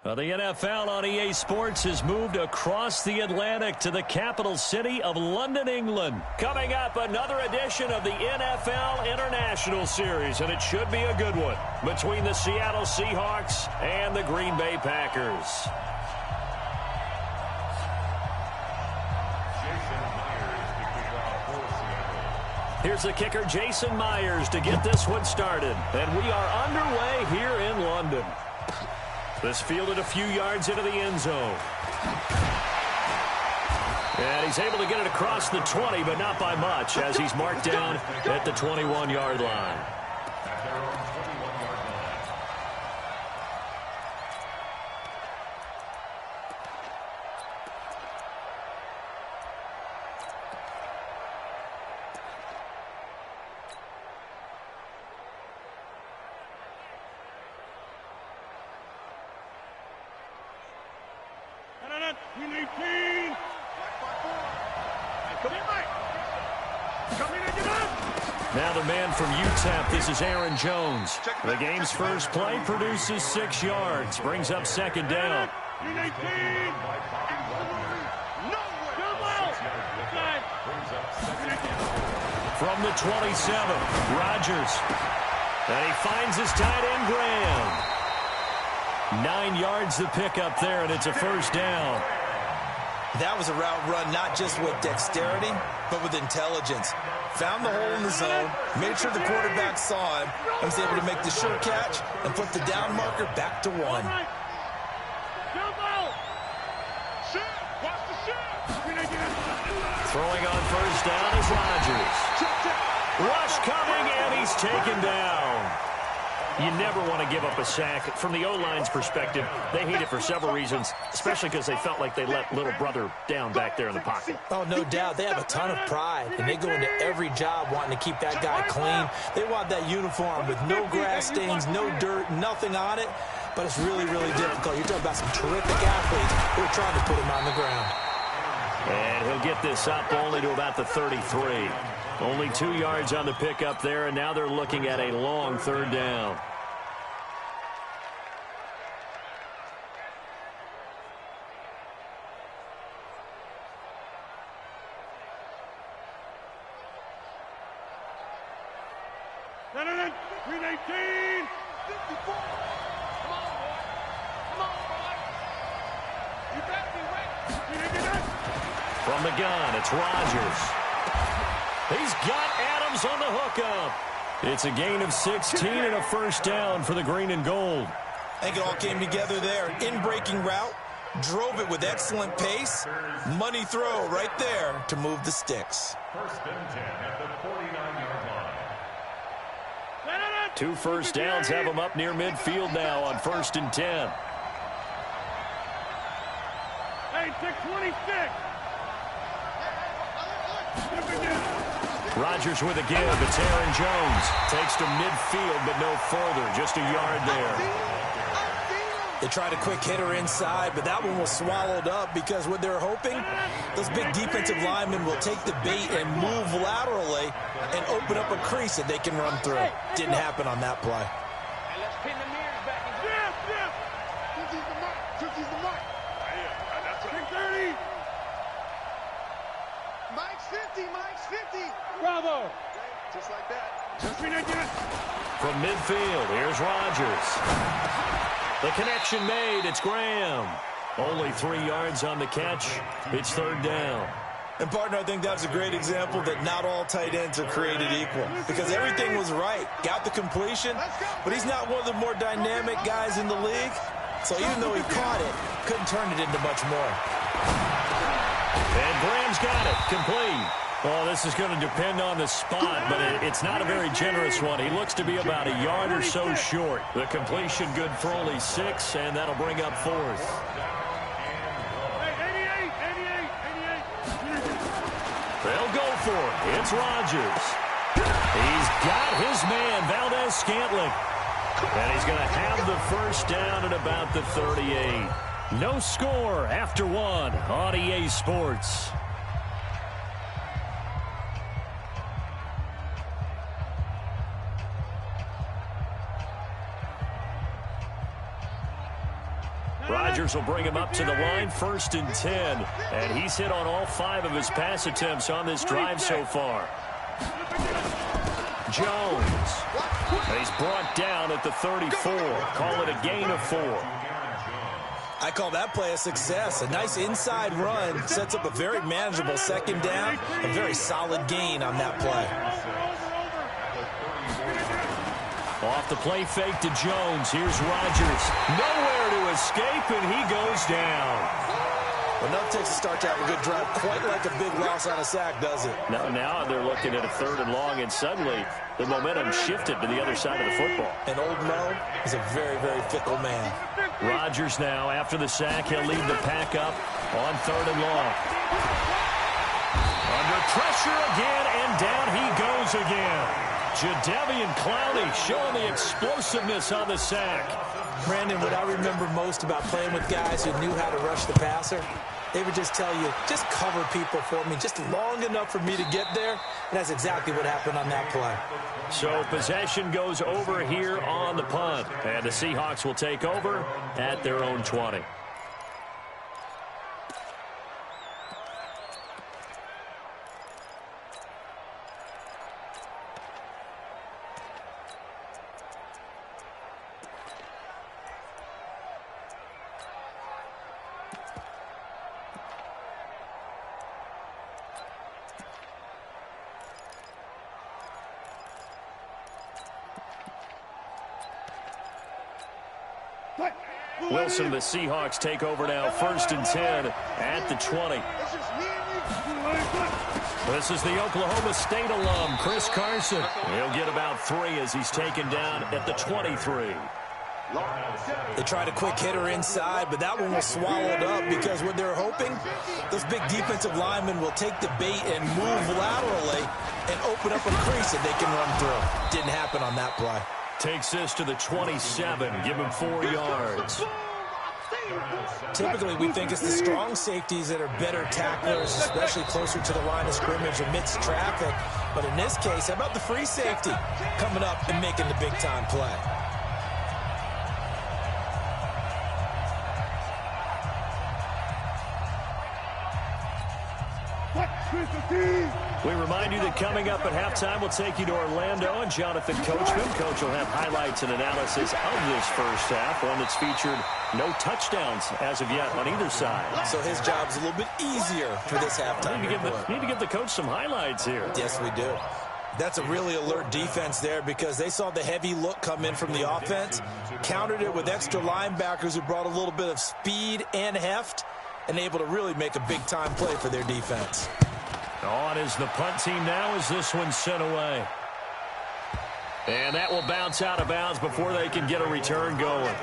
Well, the NFL on EA Sports has moved across the Atlantic to the capital city of London, England. Coming up, another edition of the NFL International Series, and it should be a good one, between the Seattle Seahawks and the Green Bay Packers. Here's the kicker, Jason Myers, to get this one started. And we are underway here in London. This fielded a few yards into the end zone. And he's able to get it across the 20, but not by much, as he's marked down at the 21-yard line. Now the man from UTEP, this is Aaron Jones. The game's first play produces 6 yards, brings up second down. From the 27, Rodgers. And he finds his tight end, Graham. 9 yards the pickup there, and it's a first down. That was a route run not just with dexterity, but with intelligence. Found the hole in the zone, made sure the quarterback saw him, and was able to make the sure catch and put the down marker back to 1. Throwing on first down is Rodgers. Rush coming, and he's taken down. You never want to give up a sack. From the O-line's perspective, they hate it for several reasons, especially because they felt like they let little brother down back there in the pocket. Oh, no doubt. They have a ton of pride, and they go into every job wanting to keep that guy clean. They want that uniform with no grass stains, no dirt, nothing on it, but it's really, really difficult. You're talking about some terrific athletes who are trying to put him on the ground. And he'll get this up only to about the 33. Only 2 yards on the pickup there, and now they're looking at a long third down. From the gun, it's Rodgers. He's got Adams on the hookup. It's a gain of 16 and a first down for the green and gold. I think it all came together there. In-breaking route, drove it with excellent pace. Money throw right there to move the sticks. First and 10 at the 49-yard line. 2 first downs have them up near midfield now on first and 10. Hey, 626. Rodgers with a give. It's Aaron Jones. Takes to midfield, but no further. Just a yard there. They tried a quick hitter inside, but that one was swallowed up because what they're hoping, those big defensive linemen will take the bait and move laterally and open up a crease that they can run through. Didn't happen on that play. Let's pin the mirrors back. Tootie's the mark. Tootie's the mark. That's 630. Mike's 50. Mike's 50. Bravo. Just like that. Just ridiculous. From midfield, here's Rodgers. The connection made. It's Graham. Only 3 yards on the catch. It's third down. And, partner, I think that's a great example that not all tight ends are created equal because everything was right. Got the completion, but he's not one of the more dynamic guys in the league. So even though he caught it, couldn't turn it into much more. And Graham's got it. Complete. Well, this is going to depend on the spot, but it's not a very generous one. He looks to be about a yard or so short. The completion good for only 6, and that'll bring up fourth. They'll go for it. It's Rodgers. He's got his man, Valdez-Scantling. And he's going to have the first down at about the 38. No score after 1 on EA Sports. Rodgers will bring him up to the line, 1st and 10. And he's hit on all 5 of his pass attempts on this drive so far. Jones. And he's brought down at the 34. Call it a gain of 4. I call that play a success. A nice inside run sets up a very manageable 2nd down. A very solid gain on that play. Off the play fake to Jones. Here's Rodgers. Nowhere to escape, and he goes down. Enough takes to start to have a good drive. Quite like a big loss on a sack, does it? Now they're looking at a 3rd and long, and suddenly the momentum shifted to the other side of the football. And old Mo is a very, very fickle man. Rodgers now, after the sack, he'll lead the pack up on 3rd and long. Under pressure again, and down he goes again. Jadeveon Clowney showing the explosiveness on the sack. Brandon, what I remember most about playing with guys who knew how to rush the passer, they would just tell you, just cover people for me, just long enough for me to get there. And that's exactly what happened on that play. So possession goes over here on the punt. And the Seahawks will take over at their own 20. Wilson and the Seahawks take over now, 1st and 10 at the 20. This is the Oklahoma State alum, Chris Carson. He'll get about 3 as he's taken down at the 23. They tried a quick hitter inside, but that one was swallowed up because what they're hoping, those big defensive linemen will take the bait and move laterally and open up a crease that they can run through. Didn't happen on that play. Takes this to the 27, give him 4 yards. Typically, we think it's the strong safeties that are better tacklers, especially closer to the line of scrimmage amidst traffic. But in this case, how about the free safety coming up and making the big-time play? We remind you that coming up at halftime, we'll take you to Orlando and Jonathan Coachman. Coach will have highlights and analysis of this first half, one that's featured no touchdowns as of yet on either side. So his job's a little bit easier for this halftime. Need to give the coach some highlights here. Yes, we do. That's a really alert defense there because they saw the heavy look come in from the offense, countered it with extra linebackers who brought a little bit of speed and heft, and able to really make a big-time play for their defense. On is the punt team now as this one's sent away. And that will bounce out of bounds before they can get a return going.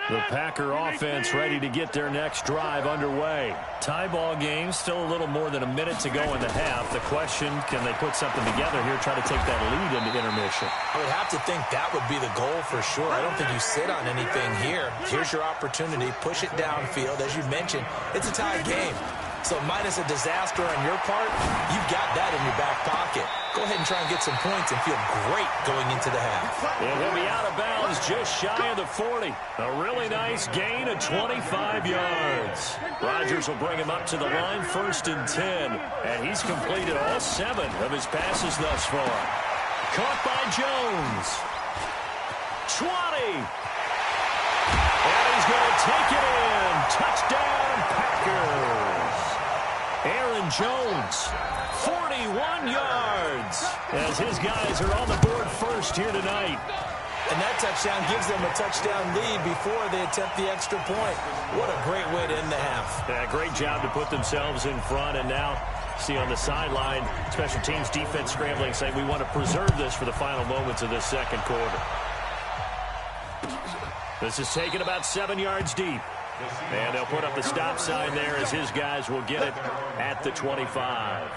The Packer offense ready to get their next drive underway. Tie ball game, still a little more than a minute to go in the half. The question, can they put something together here, try to take that lead into intermission? I would have to think that would be the goal for sure. I don't think you sit on anything here. Here's your opportunity. Push it downfield. As you mentioned, it's a tie game. So minus a disaster on your part, you've got that in your back pocket. Go ahead and try and get some points and feel great going into the half. And he'll be out of bounds just shy of the 40. A really nice gain of 25 yards. Rodgers will bring him up to the line, 1st and 10. And he's completed all 7 of his passes thus far. Caught by Jones. 20. And he's going to take it in. Touchdown, Packers. Aaron Jones, 41 yards, as his guys are on the board first here tonight. And that touchdown gives them a touchdown lead before they attempt the extra point. What a great way to end the half. Yeah, great job to put themselves in front, and now see on the sideline, special teams defense scrambling, saying we want to preserve this for the final moments of this second quarter. This is taken about 7 yards deep. And they'll put up the stop sign there as his guys will get it at the 25.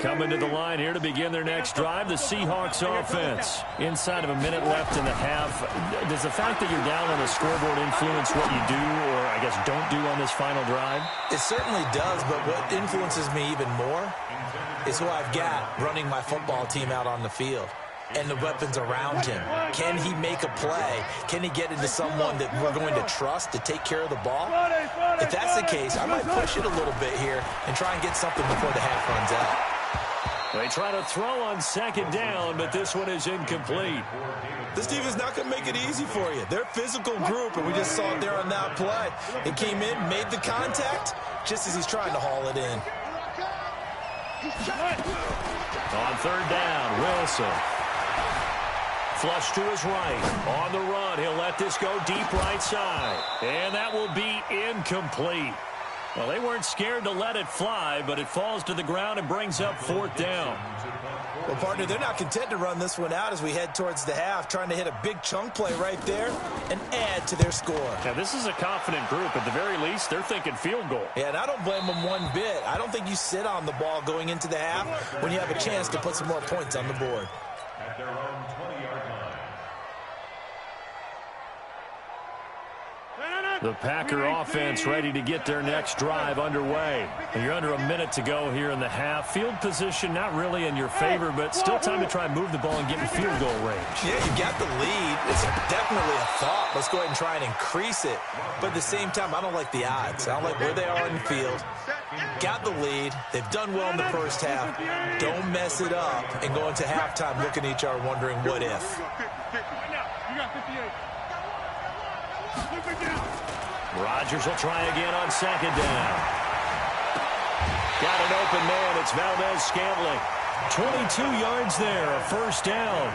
Coming to the line here to begin their next drive, the Seahawks offense. Inside of a minute left in the half, does the fact that you're down on the scoreboard influence what you do, or I guess don't do on this final drive? It certainly does, but what influences me even more is who I've got running my football team out on the field and the weapons around him. Can he make a play? Can he get into someone that we're going to trust to take care of the ball? If that's the case, I might push it a little bit here and try and get something before the half runs out. They try to throw on second down, but this one is incomplete. This defense is not going to make it easy for you. They're a physical group, and we just saw it there on that play. It came in, made the contact, just as he's trying to haul it in. On third down, Wilson. Flush to his right. On the run, he'll let this go deep right side. And that will be incomplete. Well, they weren't scared to let it fly, but it falls to the ground and brings up fourth down. Well, partner, they're not content to run this one out as we head towards the half, trying to hit a big chunk play right there and add to their score. Now, this is a confident group. At the very least, they're thinking field goal. Yeah, and I don't blame them one bit. I don't think you sit on the ball going into the half when you have a chance to put some more points on the board. At their own 20-yard line. The Packer offense ready to get their next drive underway. And you're under a minute to go here in the half. Field position not really in your favor, but still time to try and move the ball and get in field goal range. Yeah, you got the lead. It's definitely a thought. Let's go ahead and try and increase it. But at the same time, I don't like the odds. I don't like where they are in the field. Got the lead. They've done well in the first half. Don't mess it up and go into halftime looking at each other wondering what if. Rodgers will try again on second down. Got an open man. It's Valdez-Scantling. 22 yards there, a first down.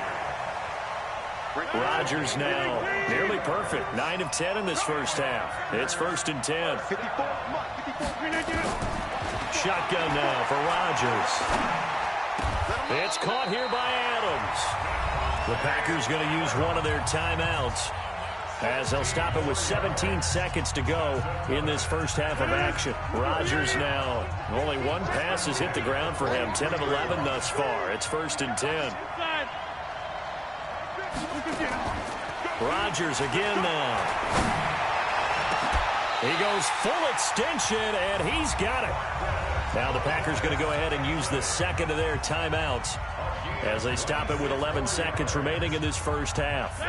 Rodgers now nearly perfect. 9 of 10 in this first half. It's 1st and 10. Shotgun now for Rodgers. It's caught here by Adams. The Packers going to use one of their timeouts, as they'll stop it with 17 seconds to go in this first half of action. Rodgers now, only one pass has hit the ground for him. 10 of 11 thus far. It's 1st and 10. Rodgers again now. He goes full extension, and he's got it. Now the Packers going to go ahead and use the second of their timeouts as they stop it with 11 seconds remaining in this first half.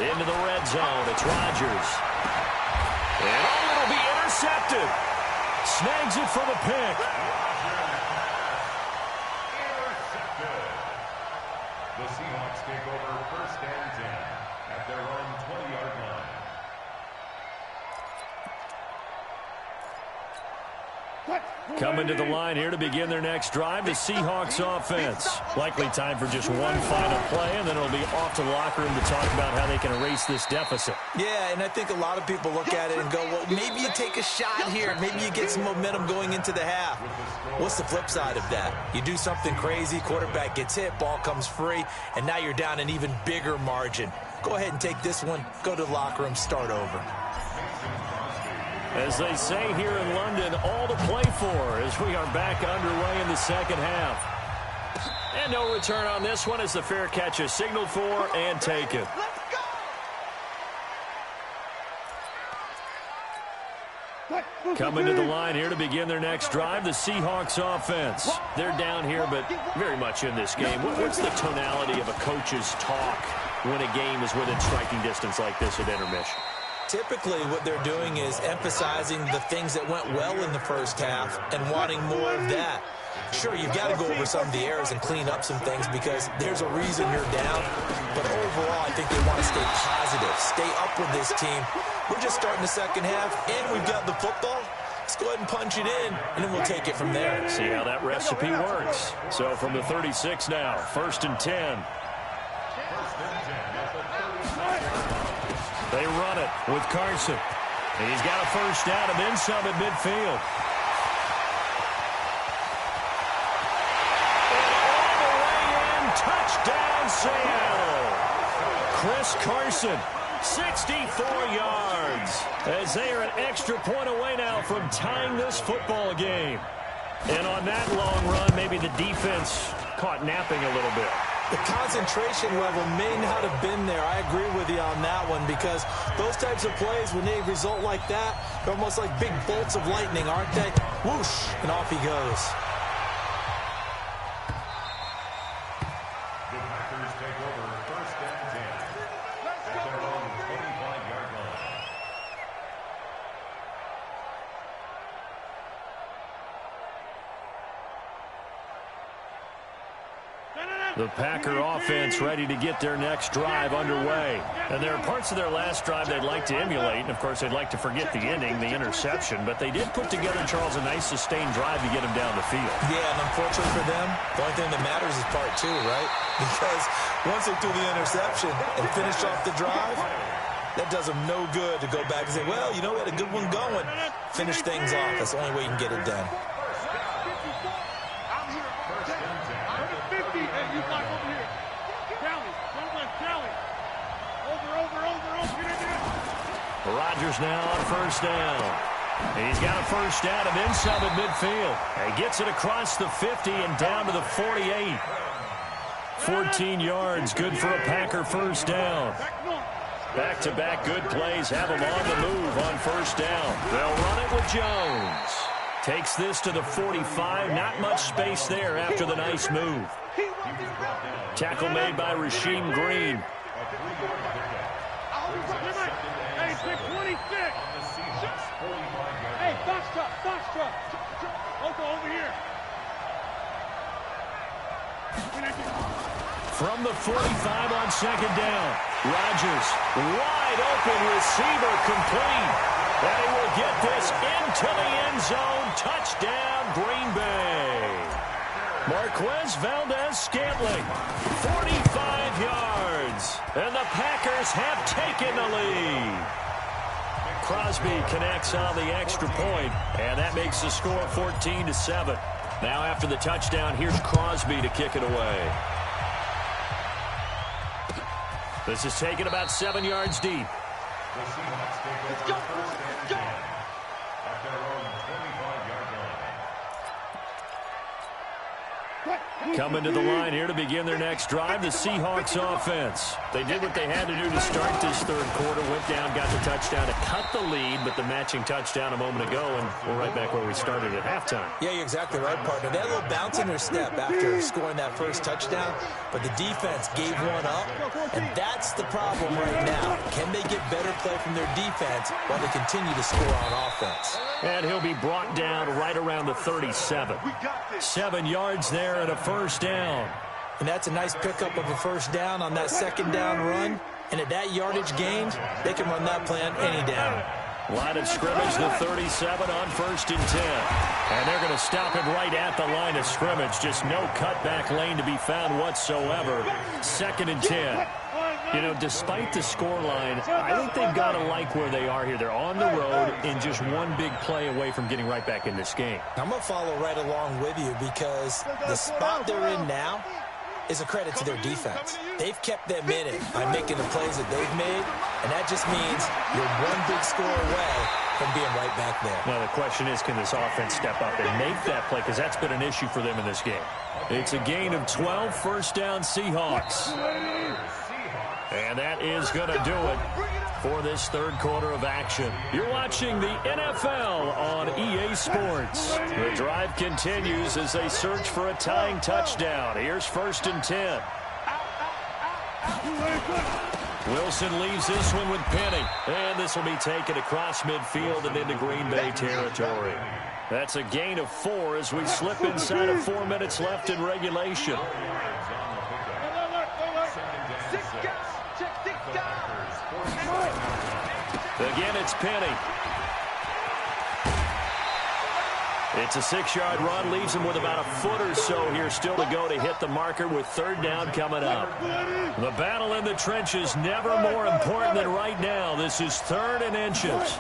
Into the red zone, it's Rodgers. And it'll be intercepted. Snags it for the pick. Intercepted. The Seahawks take over 1st and 10 at their own 20-yard line. Coming to the line here to begin their next drive, the Seahawks offense. Likely time for just one final play, and then it'll be off to the locker room to talk about how they can erase this deficit. Yeah, and I think a lot of people look at it and go, well, maybe you take a shot here. Maybe you get some momentum going into the half. What's the flip side of that? You do something crazy, quarterback gets hit, ball comes free, and now you're down an even bigger margin. Go ahead and take this one, go to the locker room, start over. As they say here in London, all to play for as we are back underway in the second half. And no return on this one as the fair catch is signaled for and taken. Coming to the line here to begin their next drive, the Seahawks offense. They're down here, but very much in this game. What's the tonality of a coach's talk when a game is within striking distance like this at intermission? Typically, what they're doing is emphasizing the things that went well in the first half and wanting more of that. Sure, you've got to go over some of the errors and clean up some things because there's a reason you're down. But overall, I think they want to stay positive, stay up with this team. We're just starting the second half, and we've got the football. Let's go ahead and punch it in, and then we'll take it from there. See how that recipe works. So from the 36 now, 1st and 10. They run it with Carson. And he's got a first down and then some at midfield. And all the way in, touchdown. Seattle. Chris Carson, 64 yards, as they are an extra point away now from tying this football game. And on that long run, maybe the defense caught napping a little bit. The concentration level may not have been there. I agree with you on that one, because those types of plays, when they result like that, they're almost like big bolts of lightning, aren't they? Whoosh, and off he goes. The Packers take over first and 10 at their own 25-yard line. The Packer offense ready to get their next drive underway. And there are parts of their last drive they'd like to emulate. And, of course, they'd like to forget the ending, the interception. But they did put together, Charles, a nice sustained drive to get them down the field. Yeah, and unfortunately for them, the only thing that matters is part two, right? Because once they threw the interception and finished off the drive, that does them no good to go back and say, well, you know, we had a good one going. Finish things off. That's the only way you can get it done. Rodgers now on first down. He's got a first down and then some at midfield. He gets it across the 50 and down to the 48. 14 yards, good for a Packer first down. Back-to-back good plays have him on the move on first down. They'll run it with Jones. Takes this to the 45. Not much space there after the nice move. Tackle made by Rasheem Green. Hey, 626. Hey, box truck. Over here. From the 45 on second down. Rodgers, wide open receiver, complete. And he will get this into the end zone. Touchdown, Green Bay. Marquez Valdez-Scantling, 45 yards. And the Packers have taken the lead. Crosby connects on the extra point, and that makes the score 14-7. Now after the touchdown, here's Crosby to kick it away. This is taken about 7 yards deep. The Seahawks take over first and 10 at their own 25-yard line. Coming to the line here to begin their next drive, the Seahawks offense. They did what they had to do to start this third quarter, went down, got the touchdown to cut the lead, but the matching touchdown a moment ago, and we're right back where we started at halftime. Yeah, you're exactly right, partner. They had a little bounce in their step after scoring that first touchdown, but the defense gave one up, and that's the problem right now. Can they get better play from their defense while they continue to score on offense? And he'll be brought down right around the 37. 7 yards there and a first down. And that's a nice pickup of a first down on that second down run. And at that yardage gained, they can run that play on any down. Line of scrimmage, the 37 on first and 10. And they're going to stop him right at the line of scrimmage. Just no cutback lane to be found whatsoever. Second and 10. You know, despite the scoreline, I think they've got to like where they are here. They're on the road and just one big play away from getting right back in this game. I'm going to follow right along with you because the spot they're in now is a credit to their defense. They've kept them in it by making the plays that they've made, and that just means you're one big score away from being right back there. Now, the question is, can this offense step up and make that play? Because that's been an issue for them in this game. It's a gain of 12, first down Seahawks. And that is going to do it for this third quarter of action. You're watching the NFL on EA Sports. The drive continues as they search for a tying touchdown. Here's first and 10. Wilson leaves this one with Penny. And this will be taken across midfield and into Green Bay territory. That's a gain of 4 as we slip inside of 4 minutes left in regulation. Again, it's Penny. It's a 6-yard run, leaves him with about a foot or so here still to go to hit the marker with third down coming up. The battle in the trenches never more important than right now. This is third and inches.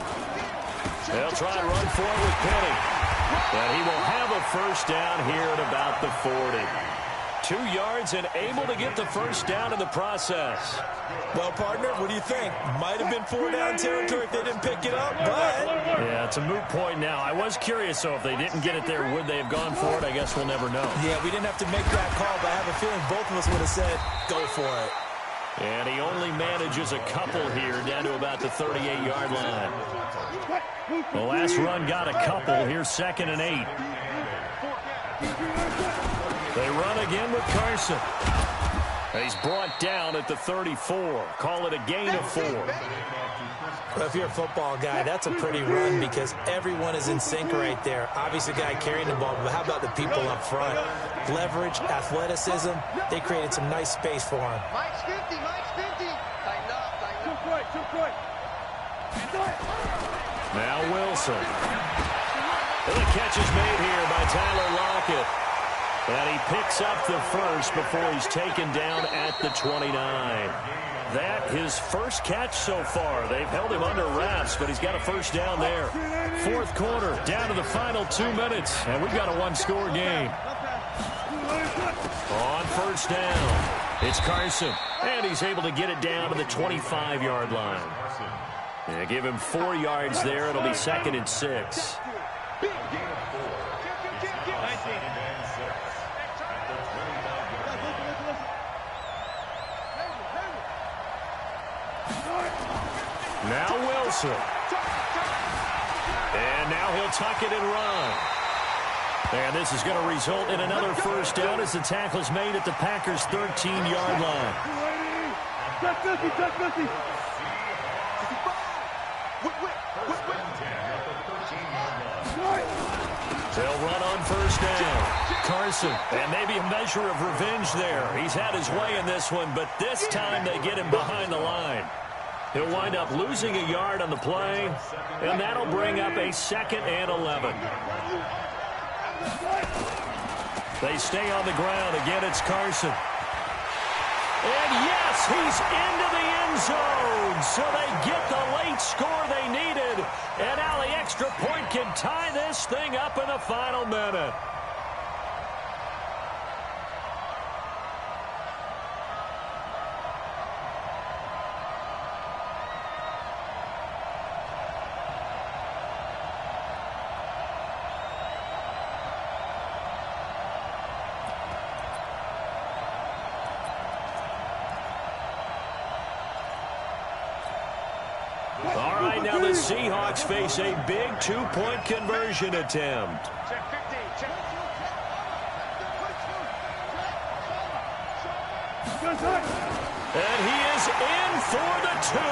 They'll try to run for it with Penny. And he will have a first down here at about the 40. 2 yards and able to get the first down in the process. Well, partner, what do you think? Might have been 4-down territory if they didn't pick it up, but... Yeah, it's a moot point now. I was curious, so if they didn't get it there, would they have gone for it? I guess we'll never know. Yeah, we didn't have to make that call, but I have a feeling both of us would have said, go for it. And he only manages a couple here down to about the 38-yard line. The last run got a couple. Here's 2nd and 8. They run again with Carson. He's brought down at the 34. Call it a gain of 4. Well, if you're a football guy, that's a pretty run because everyone is in sync right there. Obviously, the guy carrying the ball, but how about the people up front? Leverage, athleticism, they created some nice space for him. Mike's 50, Mike's 50. Tighten up, tighten up. Too quick. Now Wilson. And the catch is made here by Tyler Lockett. And he picks up the first before he's taken down at the 29. That his first catch so far. They've held him under wraps, but he's got a first down there. 4th quarter, down to the final 2 minutes, and we've got a 1-score game. On first down, it's Carson, and he's able to get it down to the 25-yard line. Yeah, give him 4 yards there. It'll be 2nd and 6. Now Wilson. And now he'll tuck it and run. And this is going to result in another first down as the tackle is made at the Packers' 13-yard line. They'll run on first down. Carson, and maybe a measure of revenge there. He's had his way in this one, but this time they get him behind the line. He'll wind up losing a yard on the play, and that'll bring up a 2nd and 11. They stay on the ground. Again, it's Carson. And yes, he's into the end zone. So they get the late score they needed. And now the extra point can tie this thing up in the final minute. All right, now the Seahawks face a big 2-point conversion attempt. And he is in for the 2.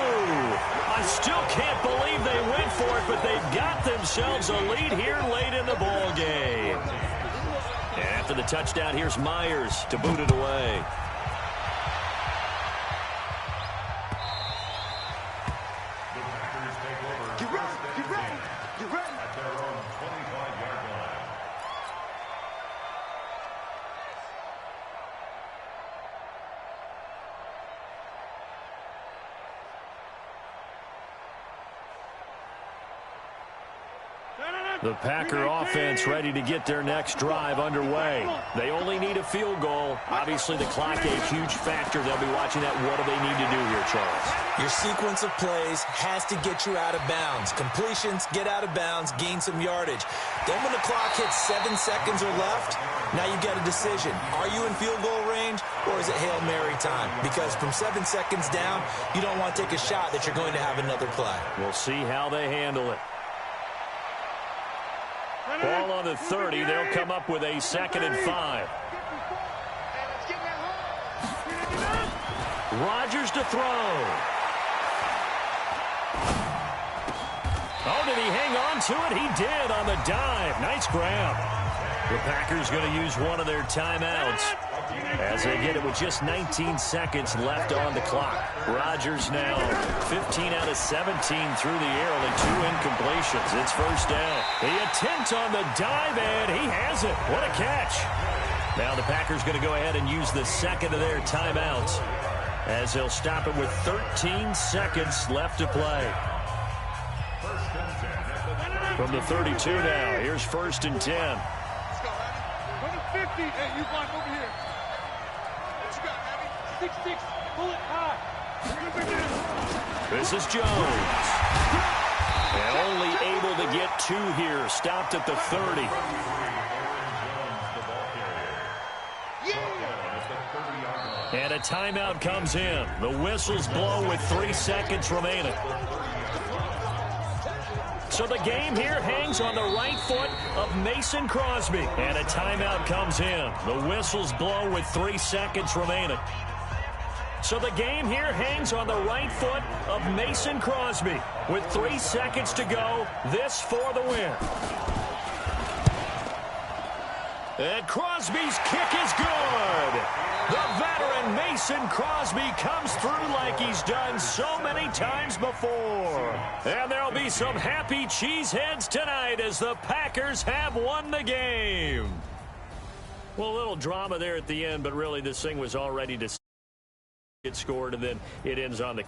I still can't believe they went for it, but they've got themselves a lead here late in the ball game. And after the touchdown, here's Myers to boot it away. The Packer offense ready to get their next drive underway. They only need a field goal. Obviously, the clock a huge factor. They'll be watching that. What do they need to do here, Charles? Your sequence of plays has to get you out of bounds. Completions, get out of bounds, gain some yardage. Then when the clock hits 7 seconds or left, now you get a decision. Are you in field goal range or is it Hail Mary time? Because from 7 seconds down, you don't want to take a shot that you're going to have another play. We'll see how they handle it. Ball on the 30. They'll come up with a 2nd and 5. Rodgers to throw. Oh, did he hang on to it? He did on the dive. Nice grab. The Packers going to use one of their timeouts as they get it with just 19 seconds left on the clock. Rodgers now 15 out of 17 through the air, only 2 incompletions. It's first down. The attempt on the dive, and he has it. What a catch. Now the Packers going to go ahead and use the second of their timeouts as they'll stop it with 13 seconds left to play. From the 32 now, here's 1st and 10. 50. Hey, you block over here. 6-6. Pull it high. This is Jones. And only able to get 2 here. Stopped at the 30. And a timeout comes in. The whistles blow with 3 seconds remaining. So the game here hangs on the right foot of Mason Crosby. And a timeout comes in. The whistles blow with 3 seconds remaining. So the game here hangs on the right foot of Mason Crosby. With 3 seconds to go, this for the win. And Crosby's kick is good. The veteran Mason Crosby comes through like he's done so many times before. And there'll be some happy cheeseheads tonight as the Packers have won the game. Well, a little drama there at the end, but really this thing was all ready to get scored, and then it ends on the